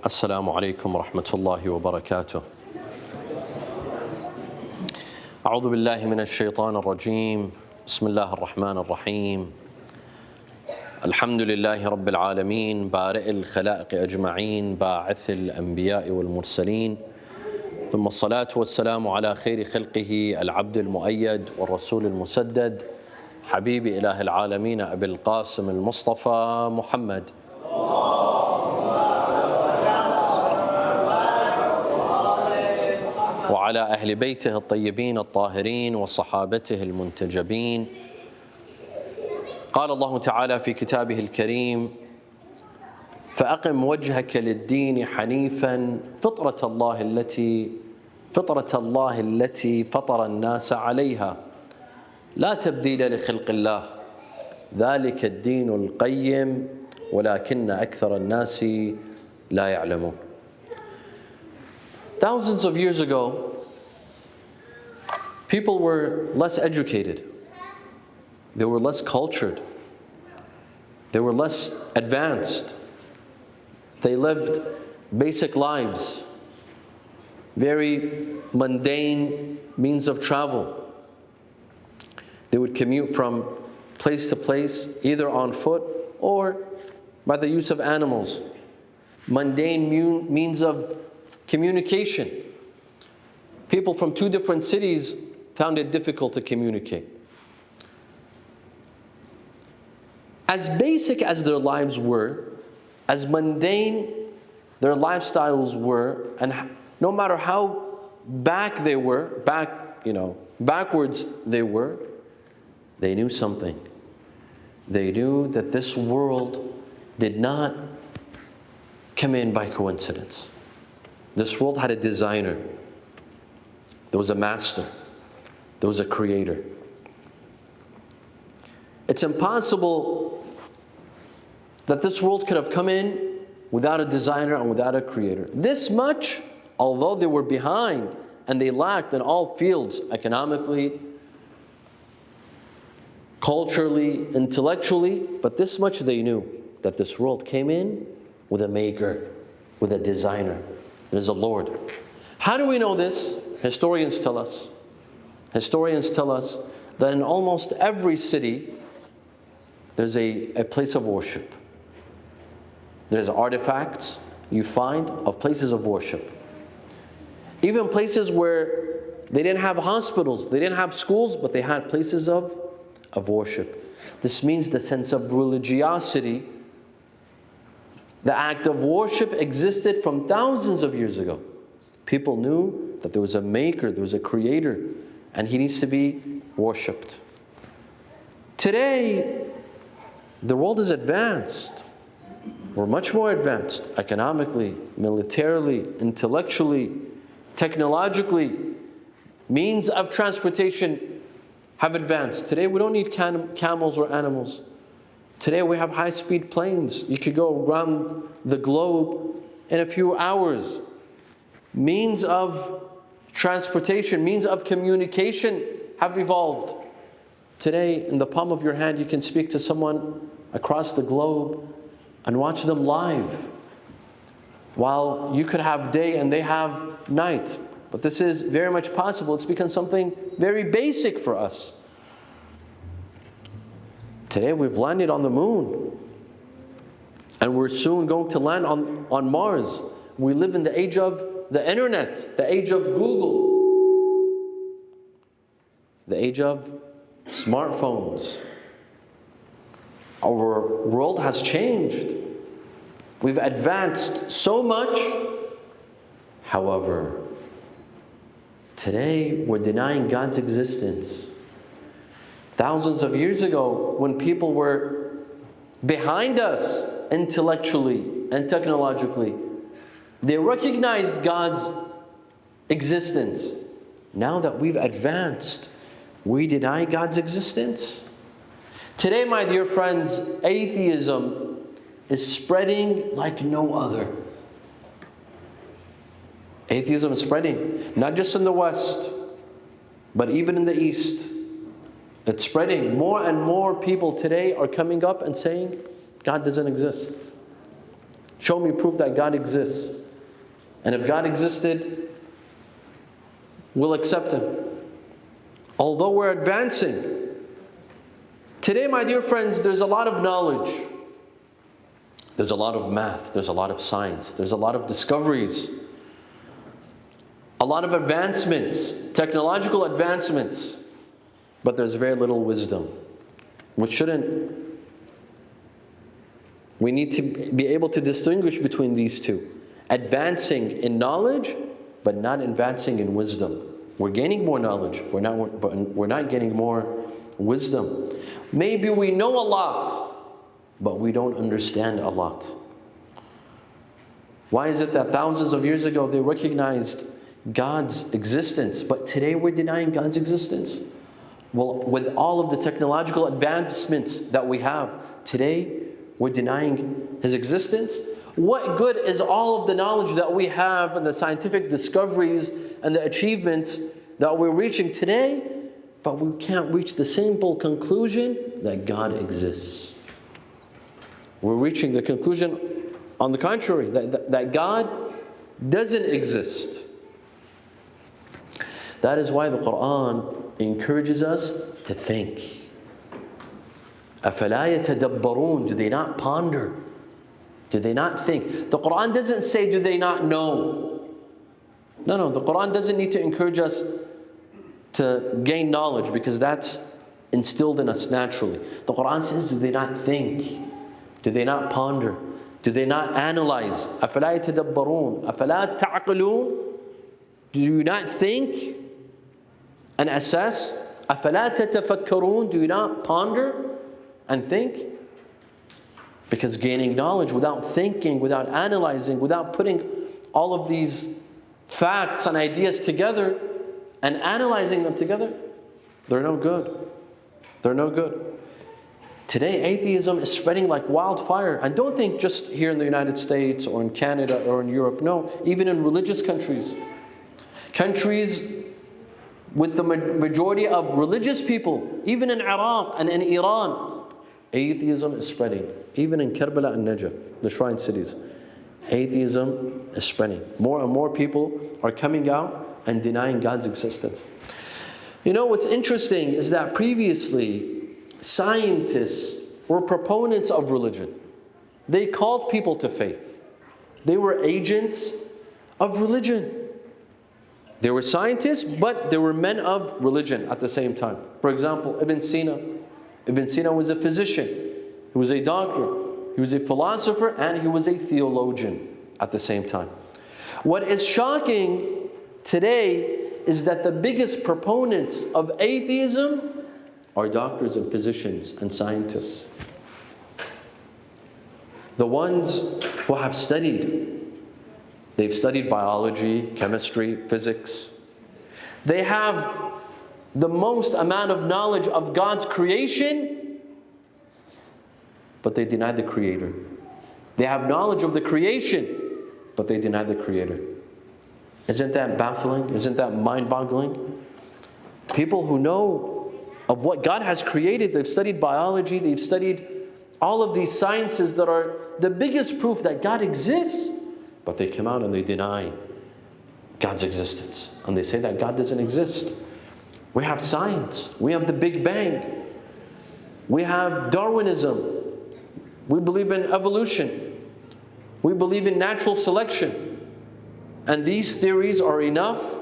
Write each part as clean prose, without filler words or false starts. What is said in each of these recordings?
السلام عليكم ورحمة الله وبركاته. أعوذ بالله من الشيطان الرجيم. بسم الله الرحمن الرحيم. الحمد لله رب العالمين بارئ الخلائق أجمعين باعث الأنبياء والمرسلين، ثم الصلاة والسلام على خير خلقه العبد المؤيد والرسول المسدد حبيب إله العالمين أبي القاسم المصطفى محمد. وعلى أهل بيته الطيبين الطاهرين وصحابته المنتجبين. قال الله تعالى في كتابه الكريم: فأقم وجهك للدين حنيفا فطرة الله التي فطر الناس عليها لا تبديل لخلق الله ذلك الدين القيم ولكن أكثر الناس لا يعلمون. Thousands of years ago, people were less educated. They were less cultured. They were less advanced. They lived basic lives, very mundane means of travel. They would commute from place to place, either on foot or by the use of animals. Mundane means of communication. People from two different cities found it difficult to communicate. As basic as their lives were, as mundane their lifestyles were, and no matter how backwards they were, they knew something. They knew that this world did not come in by coincidence. This world had a designer. There was a master. There was a creator. It's impossible that this world could have come in without a designer and without a creator. This much, although they were behind and they lacked in all fields, economically, culturally, intellectually, but this much they knew, that this world came in with a maker, with a designer. There's a Lord. How do we know this? Historians tell us that in almost every city there's a place of worship. There's artifacts you find of places of worship. Even places where they didn't have hospitals, they didn't have schools, but they had places of worship. This means the sense of religiosity. The act of worship existed from thousands of years ago. People knew that there was a maker, there was a creator, and he needs to be worshipped. Today, the world is advanced. We're much more advanced economically, militarily, intellectually, technologically. Means of transportation have advanced. Today, we don't need camels or animals. Today we have high-speed planes. You could go around the globe in a few hours. Means of transportation, means of communication have evolved. Today, in the palm of your hand, you can speak to someone across the globe and watch them live. While you could have day and they have night. But this is very much possible. It's become something very basic for us. Today we've landed on the moon, and we're soon going to land on Mars. We live in the age of the internet, the age of Google, the age of smartphones. Our world has changed. We've advanced so much. However, today we're denying God's existence. Thousands of years ago, when people were behind us intellectually and technologically, they recognized God's existence. Now that we've advanced, we deny God's existence. Today, my dear friends, atheism is spreading like no other. Atheism is spreading, not just in the West, but even in the East. It's spreading. More and more people today are coming up and saying, God doesn't exist. Show me proof that God exists. And if God existed, we'll accept Him. Although we're advancing. Today, my dear friends, there's a lot of knowledge. There's a lot of math. There's a lot of science. There's a lot of discoveries. A lot of advancements, technological advancements. But there's very little wisdom. We need to be able to distinguish between these two. Advancing in knowledge, but not advancing in wisdom. We're gaining more knowledge, but we're not getting more wisdom. Maybe we know a lot, but we don't understand a lot. Why is it that thousands of years ago they recognized God's existence, but today we're denying God's existence? Well, with all of the technological advancements that we have, today we're denying His existence. What good is all of the knowledge that we have and the scientific discoveries and the achievements that we're reaching today, but we can't reach the simple conclusion that God exists? We're reaching the conclusion, on the contrary, that God doesn't exist. That is why the Quran encourages us to think. أَفَلَا يَتَدَبَّرُونَ? Do they not ponder? Do they not think? The Quran doesn't say, do they not know? No, the Quran doesn't need to encourage us to gain knowledge, because that's instilled in us naturally. The Quran says, do they not think? Do they not ponder? Do they not analyze? أَفَلَا يَتَدَبَّرُونَ أَفَلَا تَعْقِلُونَ? Do you not think and assess? أَفَلَا تَتَفَكَّرُونَ? Do you not ponder and think? Because gaining knowledge without thinking, without analyzing, without putting all of these facts and ideas together and analyzing them together, they're no good. They're no good. Today, atheism is spreading like wildfire. And don't think just here in the United States or in Canada or in Europe. No, even in religious countries. Countries with the majority of religious people, even in Iraq and in Iran, atheism is spreading. Even in Karbala and Najaf, the shrine cities, atheism is spreading. More and more people are coming out and denying God's existence. You know what's interesting is that previously, scientists were proponents of religion. They called people to faith. They were agents of religion. They were scientists, but they were men of religion at the same time. For example, Ibn Sina. Ibn Sina was a physician. He was a doctor. He was a philosopher, and he was a theologian at the same time. What is shocking today is that the biggest proponents of atheism are doctors and physicians and scientists. The ones who have studied. They've studied biology, chemistry, physics. They have the most amount of knowledge of God's creation, but they deny the Creator. They have knowledge of the creation, but they deny the Creator. Isn't that baffling? Isn't that mind-boggling? People who know of what God has created, they've studied biology, they've studied all of these sciences that are the biggest proof that God exists, but they come out and they deny God's existence. And they say that God doesn't exist. We have science. We have the Big Bang. We have Darwinism. We believe in evolution. We believe in natural selection. And these theories are enough.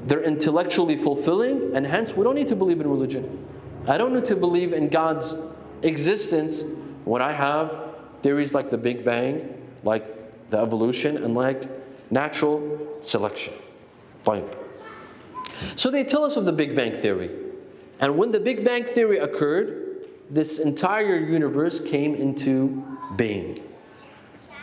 They're intellectually fulfilling, and hence we don't need to believe in religion. I don't need to believe in God's existence when I have theories like the Big Bang, like the evolution, and like natural selection. Fine. So they tell us of the Big Bang Theory. And when the Big Bang Theory occurred, this entire universe came into being.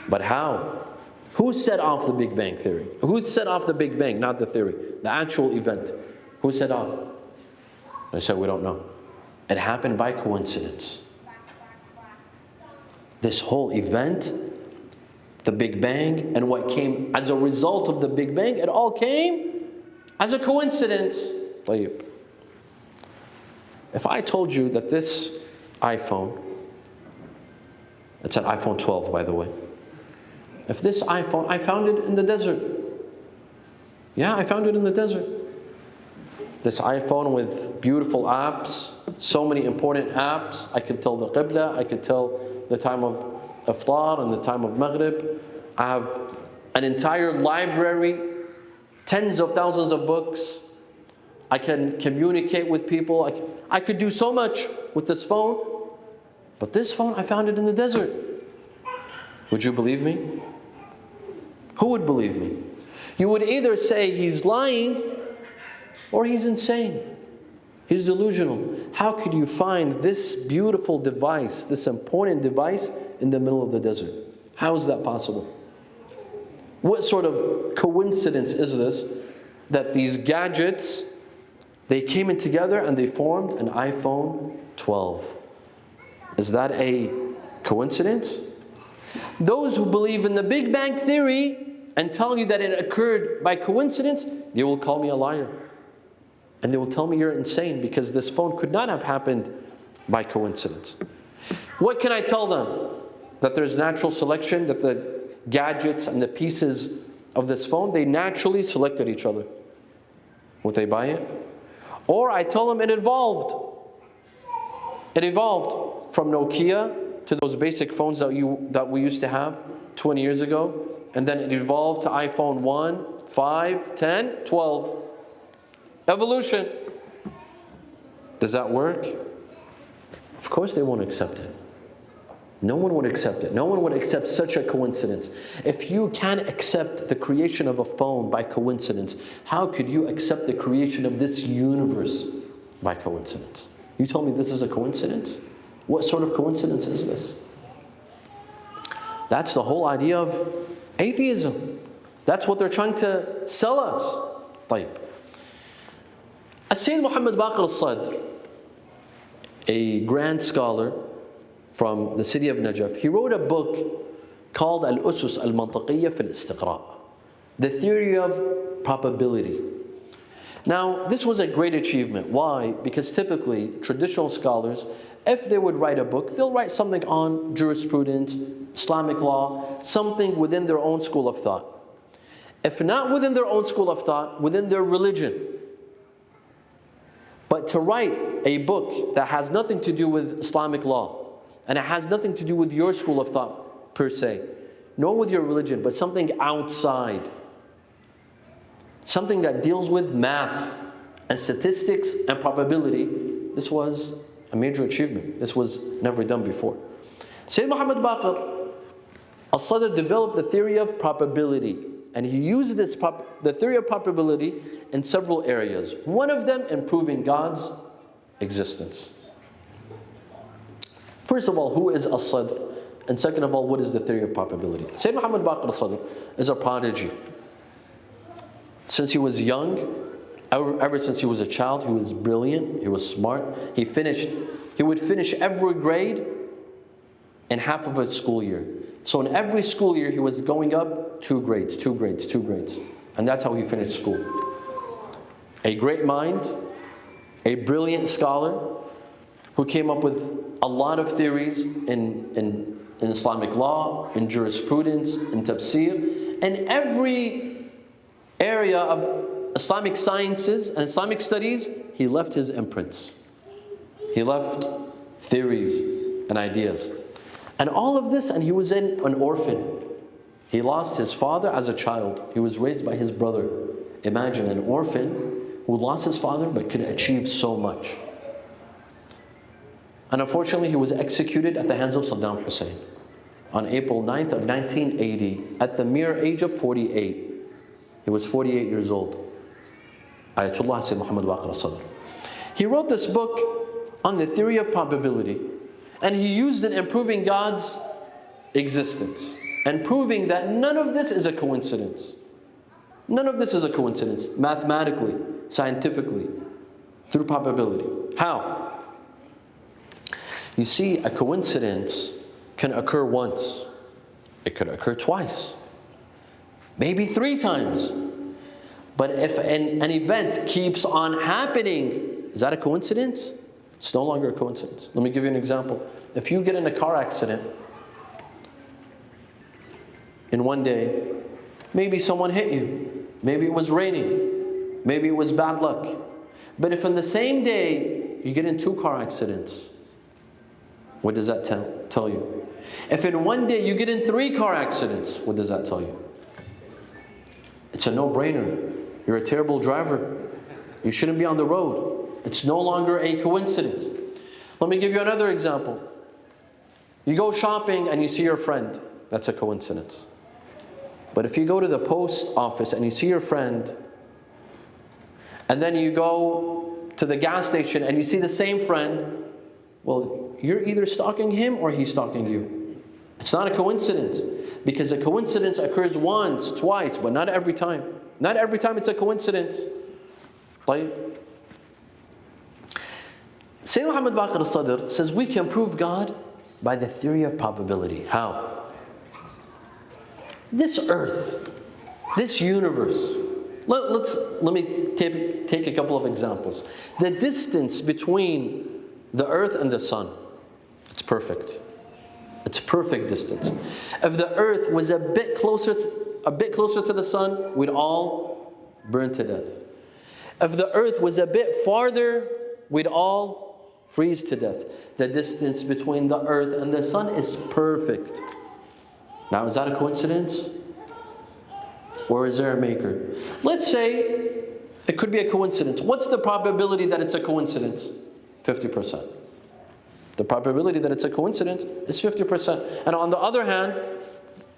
But how? Who set off the Big Bang Theory? Who set off the Big Bang, not the theory, the actual event? Who set off? They said, we don't know. It happened by coincidence. This whole event, the Big Bang, and what came as a result of the Big Bang, it all came as a coincidence. If I told you that this iPhone, it's an iPhone 12 by the way, If this iPhone, I found it in the desert. Yeah, I found it in the desert. This iPhone with beautiful apps, so many important apps. I could tell the Qibla, I could tell the time of Iftar and the time of Maghrib. I have an entire library, tens of thousands of books. I can communicate with people. I could do so much with this phone. But this phone, I found it in the desert. Would you believe me? Who would believe me? You would either say he's lying or he's insane. He's delusional. How could you find this beautiful device, this important device, in the middle of the desert? How is that possible? What sort of coincidence is this that these gadgets, they came in together and they formed an iPhone 12? Is that a coincidence? Those who believe in the Big Bang Theory and tell you that it occurred by coincidence, they will call me a liar. And they will tell me you're insane because this phone could not have happened by coincidence. What can I tell them? That there's natural selection, that the gadgets and the pieces of this phone, they naturally selected each other. Would they buy it? Or I tell them it evolved. It evolved from Nokia to those basic phones that we used to have 20 years ago. And then it evolved to iPhone 1, 5, 10, 12. Evolution. Does that work? Of course they won't accept it. No one would accept it. No one would accept such a coincidence. If you can accept the creation of a phone by coincidence, how could you accept the creation of this universe by coincidence? You told me this is a coincidence? What sort of coincidence is this? That's the whole idea of atheism. That's what they're trying to sell us. طيب. Hossein Muhammad Baqir al-Sadr, a grand scholar from the city of Najaf, he wrote a book called Al-Usus al-Mantiqiyya fi al-Istiqra', the theory of probability. Now, this was a great achievement. Why? Because typically, traditional scholars, if they would write a book, they'll write something on jurisprudence, Islamic law, something within their own school of thought. If not within their own school of thought, within their religion. But to write a book that has nothing to do with Islamic law, and it has nothing to do with your school of thought per se, nor with your religion, but something outside, something that deals with math and statistics and probability, this was a major achievement. This was never done before. Sayyid Muhammad Baqir al-Sadr developed the theory of probability, and he used the theory of probability in several areas. One of them in proving God's existence. First of all, who is al-Sadr? And second of all, what is the theory of probability? Sayyid Muhammad Baqir al-Sadr is a prodigy. Since he was young, ever since he was a child, he was brilliant, he was smart. He would finish every grade in half of a school year. So in every school year, he was going up 2 grades. And that's how he finished school. A great mind, a brilliant scholar, who came up with a lot of theories in Islamic law, in jurisprudence, in tafsir, and every area of Islamic sciences and Islamic studies, he left his imprints. He left theories and ideas. And all of this, and he was an orphan. He lost his father as a child. He was raised by his brother. Imagine an orphan who lost his father but could achieve so much. And unfortunately, he was executed at the hands of Saddam Hussein on April 9th of 1980 at the mere age of 48. He was 48 years old. Ayatollah Sayyid Muhammad Baqir al-Sadr. He wrote this book on the theory of probability, and he used it in proving God's existence and proving that none of this is a coincidence. None of this is a coincidence, mathematically, scientifically, through probability. How? You see, a coincidence can occur once. It could occur twice. Maybe 3 times. But if an event keeps on happening, is that a coincidence? It's no longer a coincidence. Let me give you an example. If you get in a car accident, in one day. Maybe someone hit you. Maybe it was raining. Maybe it was bad luck. But if in the same day you get in 2 car accidents, what does that tell you? If in one day you get in 3 car accidents, what does that tell you? It's a no-brainer. You're a terrible driver. You shouldn't be on the road. It's no longer a coincidence. Let me give you another example. You go shopping and you see your friend. That's a coincidence. But if you go to the post office and you see your friend, and then you go to the gas station and you see the same friend, well, you're either stalking him or he's stalking you. It's not a coincidence, because a coincidence occurs once, twice, but not every time. Not every time it's a coincidence. Right? Sayyid Muhammad Baqir al-Sadr says we can prove God by the theory of probability. How? This earth, this universe, let me take a couple of examples. The distance between the earth and the sun, it's perfect. It's a perfect distance. If the earth was a bit closer to the sun, we'd all burn to death. If the earth was a bit farther, we'd all freeze to death. The distance between the earth and the sun is perfect. Now, is that a coincidence? Or is there a maker? Let's say it could be a coincidence. What's the probability that it's a coincidence? 50%. The probability that it's a coincidence is 50%. And on the other hand,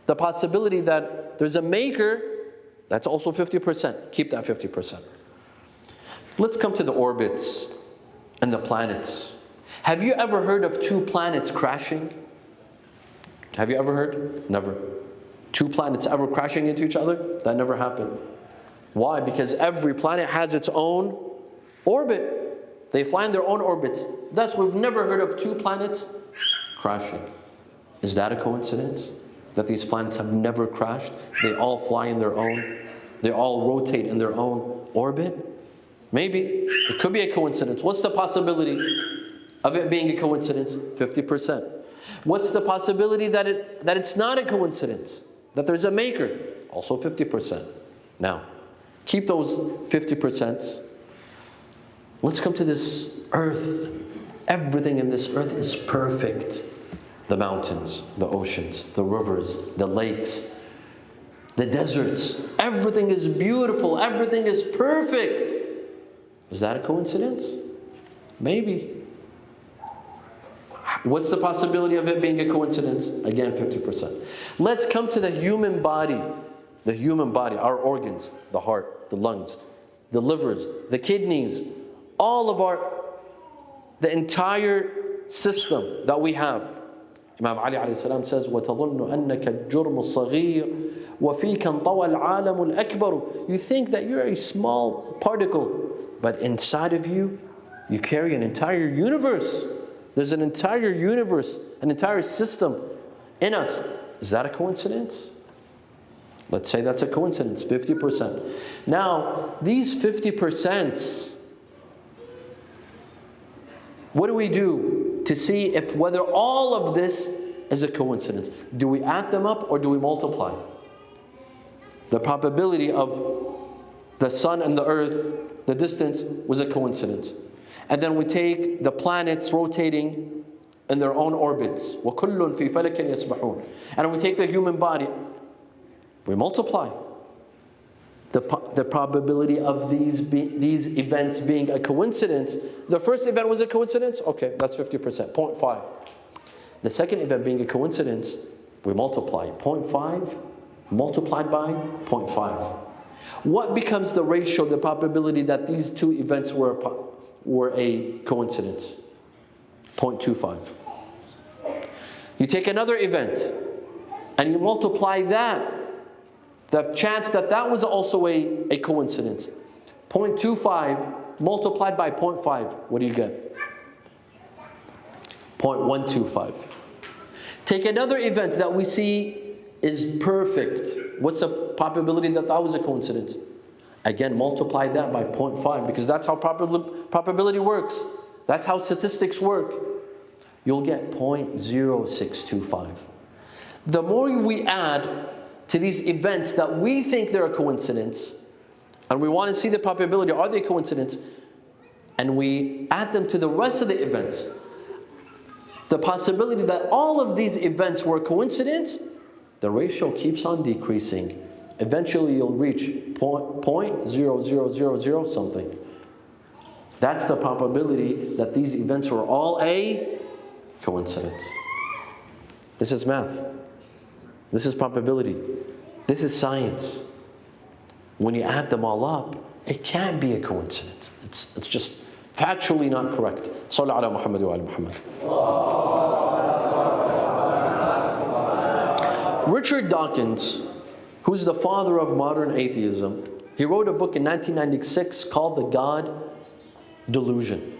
the possibility that there's a maker, that's also 50%. Keep that 50%. Let's come to the orbits and the planets. Have you ever heard of 2 planets crashing? Have you ever heard? Never. 2 planets ever crashing into each other? That never happened. Why? Because every planet has its own orbit. They fly in their own orbits. Thus, we've never heard of 2 planets crashing. Is that a coincidence? That these planets have never crashed? They all fly in their own, they all rotate in their own orbit? Maybe. It could be a coincidence. What's the possibility of it being a coincidence? 50%. What's the possibility that it's not a coincidence? That there's a maker? Also 50%. Now, keep those 50%. Let's come to this earth. Everything in this earth is perfect. The mountains, the oceans, the rivers, the lakes, the deserts. Everything is beautiful. Everything is perfect. Is that a coincidence? Maybe. What's the possibility of it being a coincidence? Again, 50%. Let's come to the human body. The human body, our organs, the heart, the lungs, the livers, the kidneys, all of the entire system that we have. Imam Ali alayhi salam says, وَتَظُنُّ أَنَّكَ الجُّرْمُ الصَّغِيرُ وَفِيكَ انطَوَى الْعَالَمُ الْأَكْبَرُ. You think that you're a small particle, but inside of you, you carry an entire universe. There's an entire universe, an entire system in us. Is that a coincidence? Let's say that's a coincidence, 50%. Now, these 50%, what do we do to see if whether all of this is a coincidence? Do we add them up or do we multiply? The probability of the sun and the earth, the distance, was a coincidence. And then we take the planets rotating in their own orbits. وَكُلٌّ فِي فَلَكٍ يَسْبَحُونَ. And we take the human body. We multiply. The probability of these events being a coincidence. The first event was a coincidence? Okay, that's 50%, 0.5. The second event being a coincidence, we multiply. 0.5 multiplied by 0.5. What becomes the ratio, the probability that these 2 events were a coincidence? 0.25. You take another event and you multiply that. The chance that was also a coincidence. 0.25 multiplied by 0.5. What do you get? 0.125. Take another event that we see is perfect. What's the probability that was a coincidence? Again, multiply that by 0.5, because that's how probability works. That's how statistics work. You'll get 0.0625. The more we add to these events that we think they're a coincidence, and we want to see the probability, are they a coincidence? And we add them to the rest of the events. The possibility that all of these events were a coincidence, the ratio keeps on decreasing. Eventually you'll reach 0.0000 something. That's the probability that these events were all a coincidence. This is math. This is probability. This is science. When you add them all up, it can't be a coincidence. It's just factually not correct. Sallu ala Muhammad wa ala Muhammad. Richard Dawkins, who's the father of modern atheism, he wrote a book in 1996 called The God Delusion.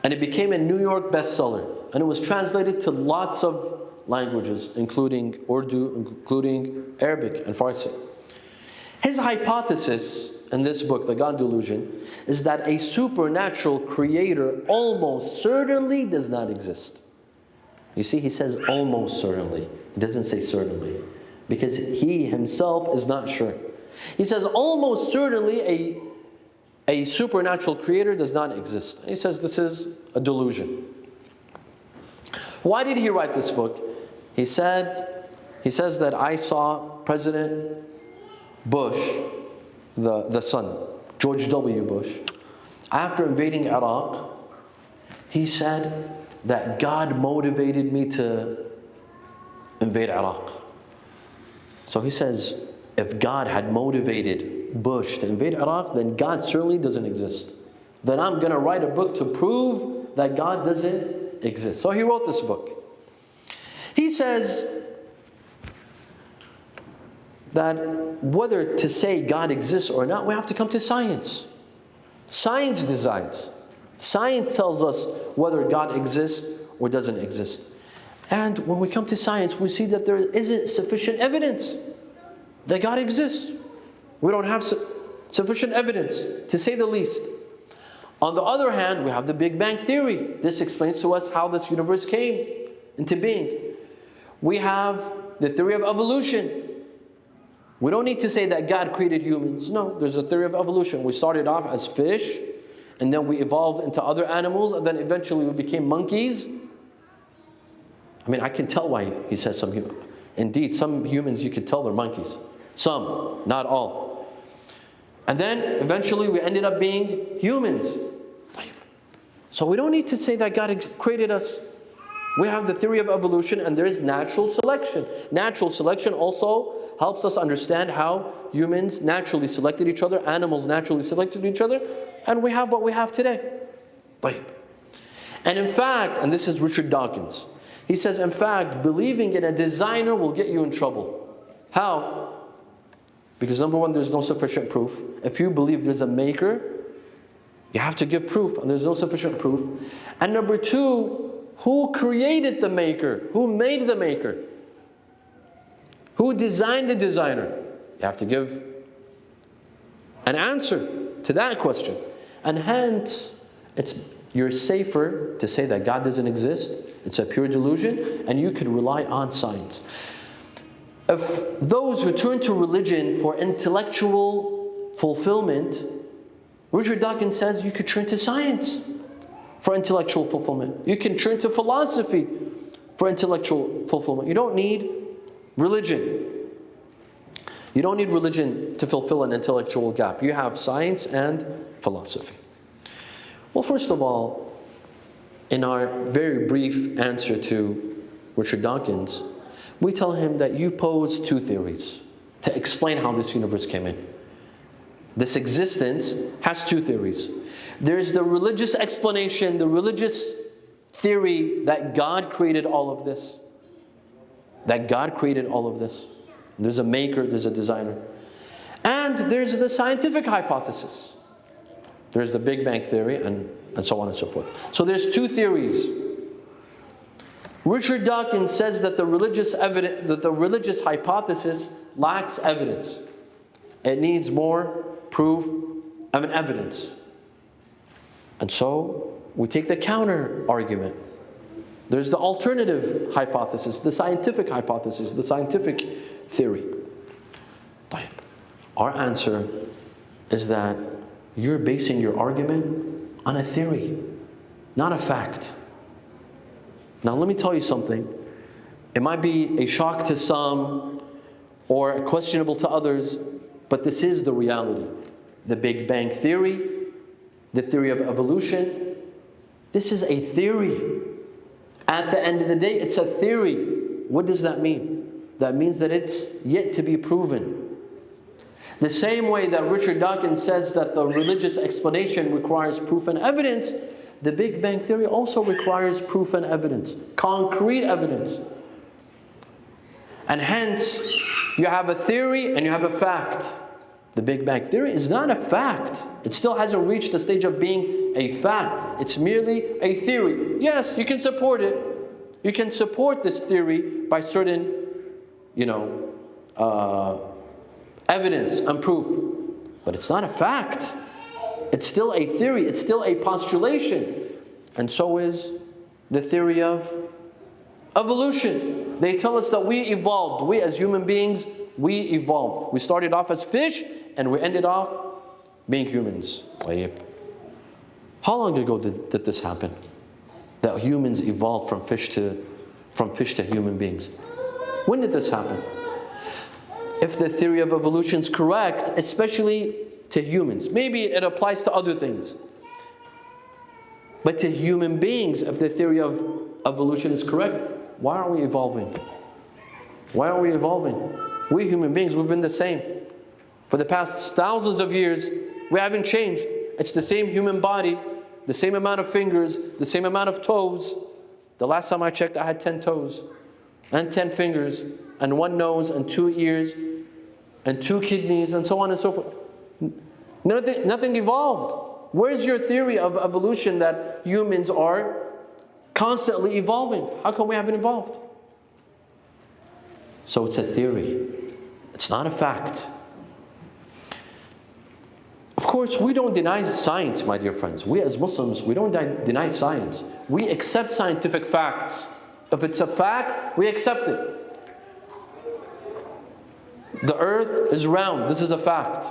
And it became a New York bestseller. And it was translated to lots of languages, including Urdu, including Arabic and Farsi. His hypothesis in this book, The God Delusion, is that a supernatural creator almost certainly does not exist. You see, he says almost certainly. He doesn't say certainly, because he himself is not sure. He says almost certainly a supernatural creator does not exist. And he says this is a delusion. Why did he write this book? He says that I saw President Bush, the son, George W. Bush, after invading Iraq, he said that God motivated me to invade Iraq. So he says, if God had motivated Bush to invade Iraq, then God certainly doesn't exist. Then I'm going to write a book to prove that God doesn't exist. So he wrote this book. He says that whether to say God exists or not, we have to come to science. Science decides. Science tells us whether God exists or doesn't exist. And when we come to science, we see that there isn't sufficient evidence that God exists. We don't have sufficient evidence, to say the least. On the other hand, we have the Big Bang Theory. This explains to us how this universe came into being. We have the theory of evolution. We don't need to say that God created humans. No, there's a theory of evolution. We started off as fish, and then we evolved into other animals, and then eventually we became monkeys. I mean, I can tell why he says some humans. Indeed, some humans you could tell they're monkeys. Some, not all. And then eventually we ended up being humans. So we don't need to say that God created us. We have the theory of evolution, and there is natural selection. Natural selection also helps us understand how humans naturally selected each other, animals naturally selected each other, and we have what we have today. And in fact, and this is Richard Dawkins, he says, in fact, believing in a designer will get you in trouble. How? Because number one, there's no sufficient proof. If you believe there's a maker, you have to give proof, and there's no sufficient proof. And number two, who created the maker? Who made the maker? Who designed the designer? You have to give an answer to that question. And hence, you're safer to say that God doesn't exist. It's a pure delusion, and you could rely on science. If those who turn to religion for intellectual fulfillment, Richard Dawkins says you could turn to science for intellectual fulfillment. You can turn to philosophy for intellectual fulfillment. You don't need religion. You don't need religion to fulfill an intellectual gap. You have science and philosophy. Well, first of all, in our very brief answer to Richard Dawkins, we tell him that you pose two theories to explain how this universe came in. This existence has two theories. There's the religious explanation, the religious theory that God created all of this. That God created all of this. There's a maker, there's a designer. And there's the scientific hypothesis. There's the Big Bang Theory, and so on and so forth. So there's two theories. Richard Dawkins says that the religious hypothesis lacks evidence. It needs more proof of an evidence. And so we take the counter argument. There's the alternative hypothesis, the scientific hypothesis, the scientific theory. Our answer is that you're basing your argument on a theory, not a fact. Now let me tell you something. It might be a shock to some or questionable to others, but this is the reality. The Big Bang Theory, the theory of evolution, this is a theory. At the end of the day, it's a theory. What does that mean? That means that it's yet to be proven. The same way that Richard Dawkins says that the religious explanation requires proof and evidence, the Big Bang Theory also requires proof and evidence, concrete evidence. And hence, you have a theory and you have a fact. The Big Bang Theory is not a fact. It still hasn't reached the stage of being a fact. It's merely a theory. Yes, you can support it. You can support this theory by certain, evidence and proof. But it's not a fact. It's still a theory. It's still a postulation. And so is the theory of evolution. They tell us that we evolved. We as human beings, we evolved. We started off as fish and we ended off being humans. How long ago did this happen? That humans evolved from fish to human beings. When did this happen? If the theory of evolution is correct, especially to humans, maybe it applies to other things. But to human beings, if the theory of evolution is correct, why are we evolving? Why are we evolving? We human beings, we've been the same. For the past thousands of years, we haven't changed. It's the same human body, the same amount of fingers, the same amount of toes. The last time I checked, I had 10 toes, and 10 fingers, and 1 nose, and 2 ears, and 2 kidneys, and so on and so forth. Nothing evolved. Where's your theory of evolution that humans are constantly evolving? How come we haven't evolved? So it's a theory. It's not a fact. Of course, we don't deny science, my dear friends. We as Muslims, we don't deny science. We accept scientific facts. If it's a fact, we accept it. The earth is round. This is a fact.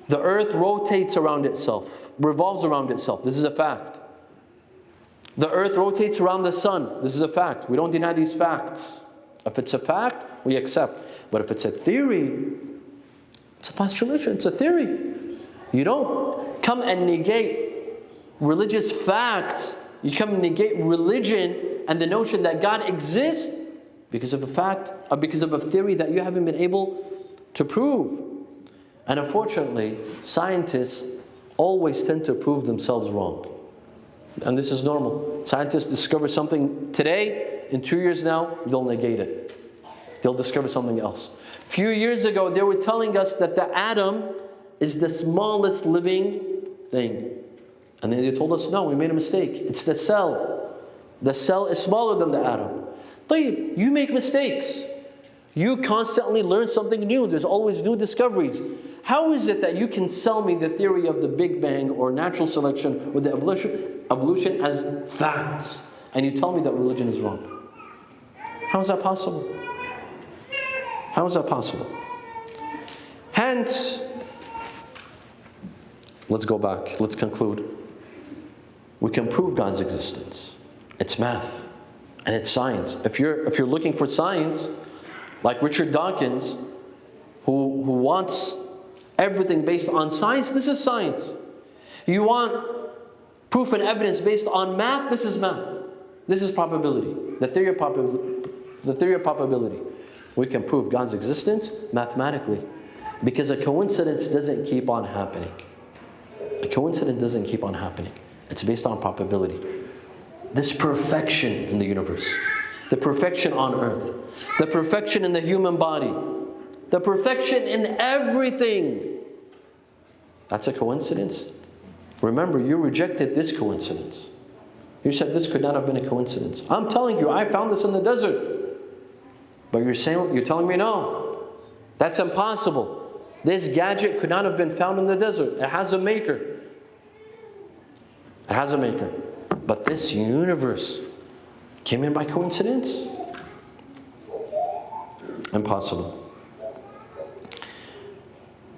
The earth rotates around itself, revolves around itself. This is a fact. The earth rotates around the sun. This is a fact. We don't deny these facts. If it's a fact, we accept. But if it's a theory, it's a postulation, it's a theory. You don't come and negate religious facts. You come and negate religion and the notion that God exists because of a fact, or because of a theory that you haven't been able to prove. And unfortunately, scientists always tend to prove themselves wrong. And this is normal. Scientists discover something today, in 2 years now, they'll negate it. They'll discover something else. A few years ago, they were telling us that the atom is the smallest living thing. And then they told us, no, we made a mistake. It's the cell. The cell is smaller than the atom. You make mistakes. You constantly learn something new. There's always new discoveries. How is it that you can sell me the theory of the Big Bang or natural selection or the evolution as facts, and you tell me that religion is wrong? How is that possible? How is that possible? Hence, let's go back. Let's conclude. We can prove God's existence. It's math and it's science. If you're looking for science, like Richard Dawkins, who wants everything based on science, this is science. You want proof and evidence based on math, this is math. This is probability. The theory of probability. We can prove God's existence mathematically, because a coincidence doesn't keep on happening. A coincidence doesn't keep on happening. It's based on probability. This perfection in the universe, the perfection on earth, the perfection in the human body, the perfection in everything. That's a coincidence? Remember, you rejected this coincidence. You said this could not have been a coincidence. I'm telling you, I found this in the desert. But you're telling me no. That's impossible. This gadget could not have been found in the desert. It has a maker. It has a maker. But this universe, Came in by coincidence? Impossible.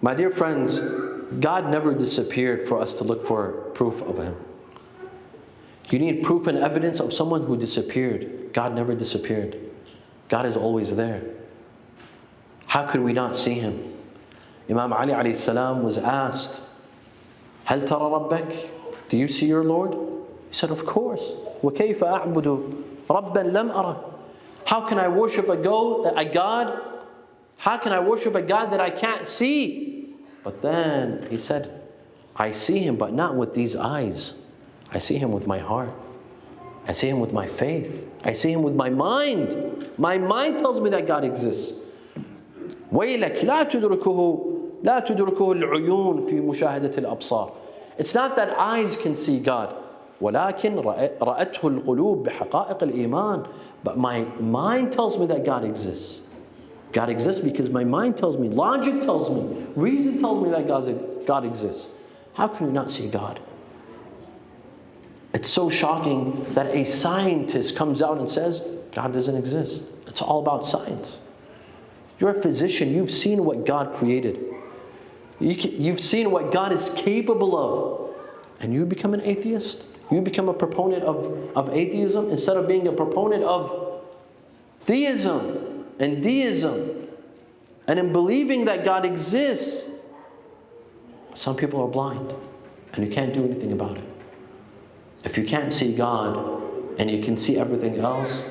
My dear friends, God never disappeared for us to look for proof of Him. You need proof and evidence of someone who disappeared. God never disappeared. God is always there. How could we not see Him? Imam Ali alayhi salam was asked, هل ترى ربك? Do you see your Lord? He said, of course. وكيف أعبد ربا لم أره? How can I worship a God? How can I worship a God that I can't see? But then he said, I see Him, but not with these eyes. I see Him with my heart. I see Him with my faith. I see Him with my mind. My mind tells me that God exists. ويلك لا تدركه العيون في مشاهدة الأبصار. It's not that eyes can see God. ولكن رأته القلوب بحقائق الإيمان. But my mind tells me that God exists. God exists because my mind tells me, logic tells me, reason tells me that God exists. How can we not see God? It's so shocking that a scientist comes out and says, God doesn't exist. It's all about science. You're a physician. You've seen what God created. You've seen what God is capable of. And you become an atheist? You become a proponent of atheism instead of being a proponent of theism and deism. And in believing that God exists, some people are blind and you can't do anything about it. If you can't see God and you can see everything else,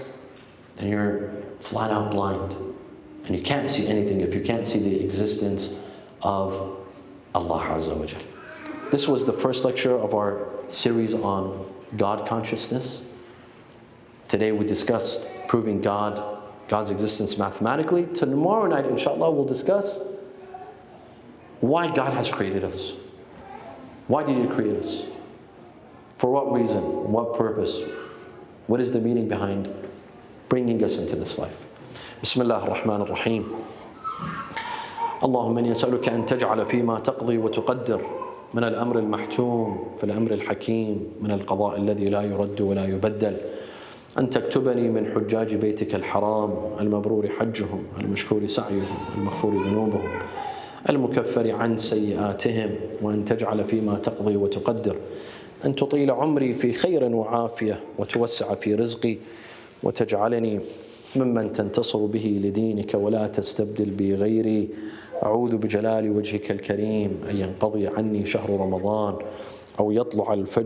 then you're flat out blind. And you can't see anything if you can't see the existence of Allah Azza wa Jal. This was the first lecture of our series on God consciousness. Today we discussed proving God's existence mathematically. Tomorrow night, inshallah, we'll discuss why God has created us. Why did He create us? For what reason? What purpose? What is the meaning behind bringing us into this life? Bismillah ar-Rahman ar-Rahim. اللهم إني أسألك أن تجعل فيما تقضي وتقدر من الأمر المحتوم في الأمر الحكيم من القضاء الذي لا يرد ولا يبدل أن تكتبني من حجاج بيتك الحرام المبرور حجهم المشكور سعيهم المغفور ذنوبهم المكفر عن سيئاتهم وأن تجعل فيما تقضي وتقدر أن تطيل عمري في خير وعافية وتوسع في رزقي وتجعلني ممن تنتصر به لدينك ولا تستبدل بي غيري. أعوذ بجلال وجهك الكريم أن ينقضي عني شهر رمضان أو يطلع الفجر